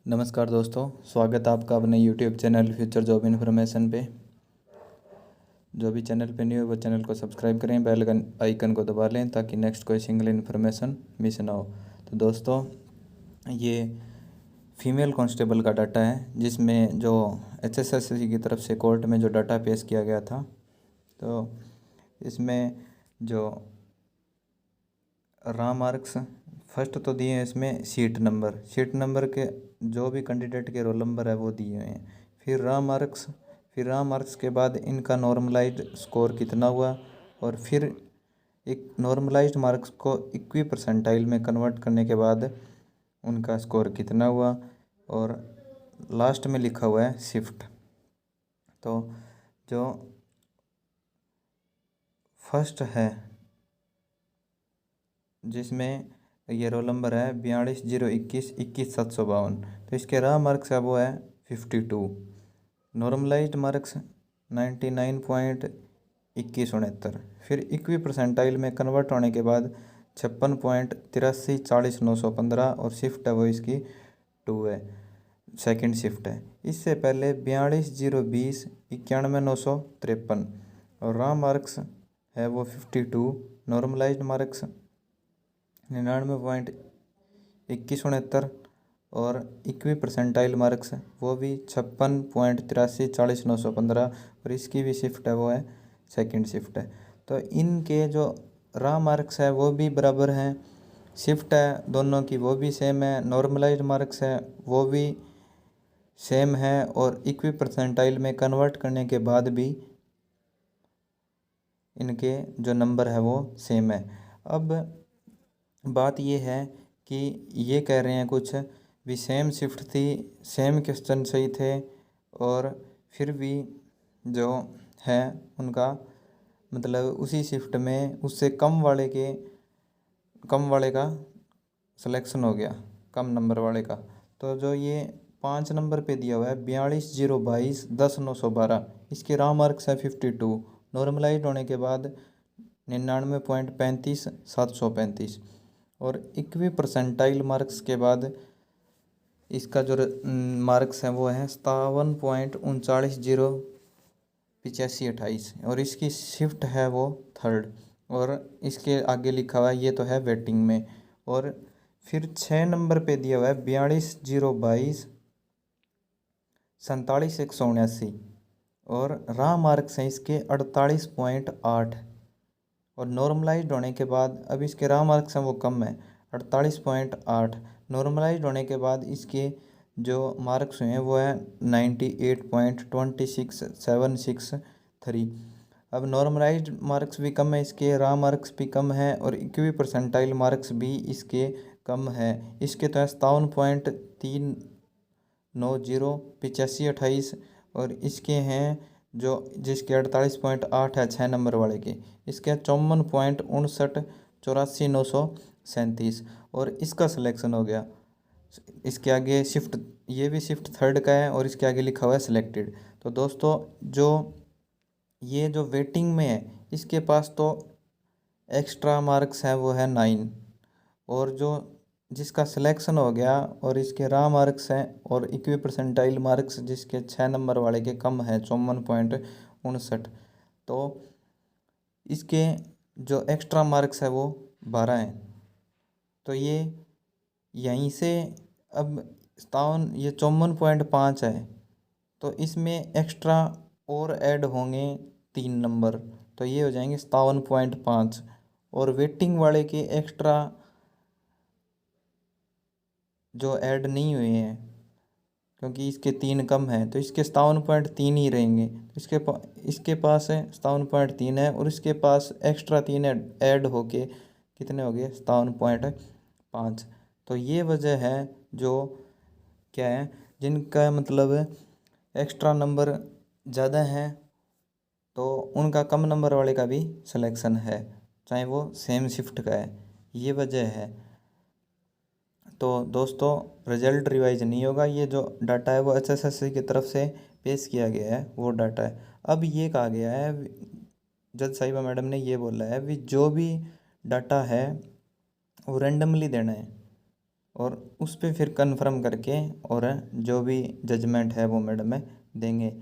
नमस्कार दोस्तों, स्वागत है आपका अपने YouTube channel future job information पे। जो भी चैनल पे न्यू है वो चैनल को सब्सक्राइब करें, बेल आइकन को दबा लें ताकि नेक्स्ट कोई सिंगल इन्फॉर्मेशन मिस ना हो। तो दोस्तों, ये फीमेल कांस्टेबल का डाटा है जिसमें जो HSSC की तरफ से कोर्ट में जो डाटा पेश किया गया था। तो इसमें जो रॉ मार्क्स फर्स्ट तो दिए हैं, इसमें सीट नंबर के जो भी कैंडिडेट के रोल नंबर है वो दिए हुए हैं। फिर रॉ मार्क्स के बाद इनका नॉर्मलाइज्ड स्कोर कितना हुआ, और फिर एक नॉर्मलाइज्ड मार्क्स को इक्वी परसेंटाइल में कन्वर्ट करने के बाद उनका स्कोर कितना हुआ, और लास्ट में लिखा हुआ है शिफ्ट। तो जो फर्स्ट है जिसमें ये रोल नंबर है 4201211752, तो इसके रॉ मार्क्स है वो है 52। Normalised marks 99.2169। फिर इक्वी परसेंटाइल में कन्वर्ट होने के बाद 56.8340,915, और शिफ्ट है वो इसकी 2 है, सेकंड शिफ्ट है। इससे पहले 42,020,91,953, और रॉ मार्क्स है वो 52। नॉर्मलाइज्ड मार्क्स 99.2169, और इक्वी परसेंटाइल मार्क्स वो भी 56.8340,915, और इसकी भी शिफ्ट है वो है सेकंड शिफ्ट है। तो इनके जो रॉ मार्क्स है वो भी बराबर हैं, शिफ्ट है दोनों की वो भी सेम है, नॉर्मलाइज्ड मार्क्स है वो भी सेम है, और इक्वी परसेंटाइल में कन्वर्ट करने के बाद भी इनके जो नंबर है वो सेम है। अब बात ये है कि ये कह रहे हैं कुछ भी सेम शिफ्ट थी, सेम क्वेश्चन सही थे, और फिर भी जो है उनका मतलब उसी शिफ्ट में उससे कम वाले का सिलेक्शन हो गया, कम नंबर वाले का। तो जो ये 5 नंबर पे दिया हुआ है 42,022,10,912, इसके रॉ मार्क्स है 52। नॉर्मलाइज होने के बाद 99.35,735, और इक्वी परसेंटाइल मार्क्स के बाद इसका जो मार्क्स है वो है 57.39,085,28, और इसकी शिफ्ट है वो थर्ड, और इसके आगे लिखा हुआ है ये तो है वेटिंग में। और फिर 6 नंबर पे दिया हुआ है 42,022,47,179, और रॉ मार्क्स हैं इसके 48.8, और नॉर्मलाइज्ड होने के बाद अब इसके रॉ मार्क्स हैं वो कम है 48.8। नॉर्मलाइज्ड होने के बाद इसके जो मार्क्स हुए हैं वो है 98.26763। अब नॉर्मलाइज्ड मार्क्स भी कम है, इसके रॉ मार्क्स भी कम है, और इक्वी परसेंटाइल मार्क्स भी इसके कम है। इसके तो है 57.390,85,28, और इसके हैं जो जिसके 48.8 है 6 नंबर वाले के, इसके 54.59,84,937, और इसका सिलेक्शन हो गया। इसके आगे शिफ्ट, ये भी शिफ्ट थर्ड का है, और इसके आगे लिखा हुआ है सिलेक्टेड। तो दोस्तों, जो ये जो वेटिंग में है इसके पास तो एक्स्ट्रा मार्क्स है वो है 9, और जो जिसका सिलेक्शन हो गया और इसके रॉ मार्क्स हैं और इक्वी परसेंटाइल मार्क्स जिसके 6 नंबर वाले के कम है 54.59, तो इसके जो एक्स्ट्रा मार्क्स है वो 12 हैं। तो ये यहीं से अब 57, ये 54.5 है, तो इसमें एक्स्ट्रा और ऐड होंगे 3 नंबर, तो ये हो जाएंगे 57.5, और वेटिंग वाले के एक्स्ट्रा जो ऐड नहीं हुए हैं क्योंकि इसके 3 कम हैं तो इसके 57.3 ही रहेंगे। तो इसके पास है 57.3 है, और इसके पास एक्स्ट्रा 3 ऐड होके कितने हो गए 57.5। तो ये वजह है जो क्या है जिनका मतलब एक्स्ट्रा नंबर ज़्यादा है तो उनका कम नंबर वाले का भी सिलेक्शन है, चाहे वो सेम शिफ्ट का है, ये वजह है। तो दोस्तों, रिजल्ट रिवाइज नहीं होगा, ये जो डाटा है वो HSSC की तरफ से पेश किया गया है वो डाटा है। अब ये कहा गया है, जज साहिबा मैडम ने ये बोला है भी जो भी डाटा है वो रैंडमली देना है, और उस पे फिर कन्फर्म करके और जो भी जजमेंट है वो मैडम में देंगे।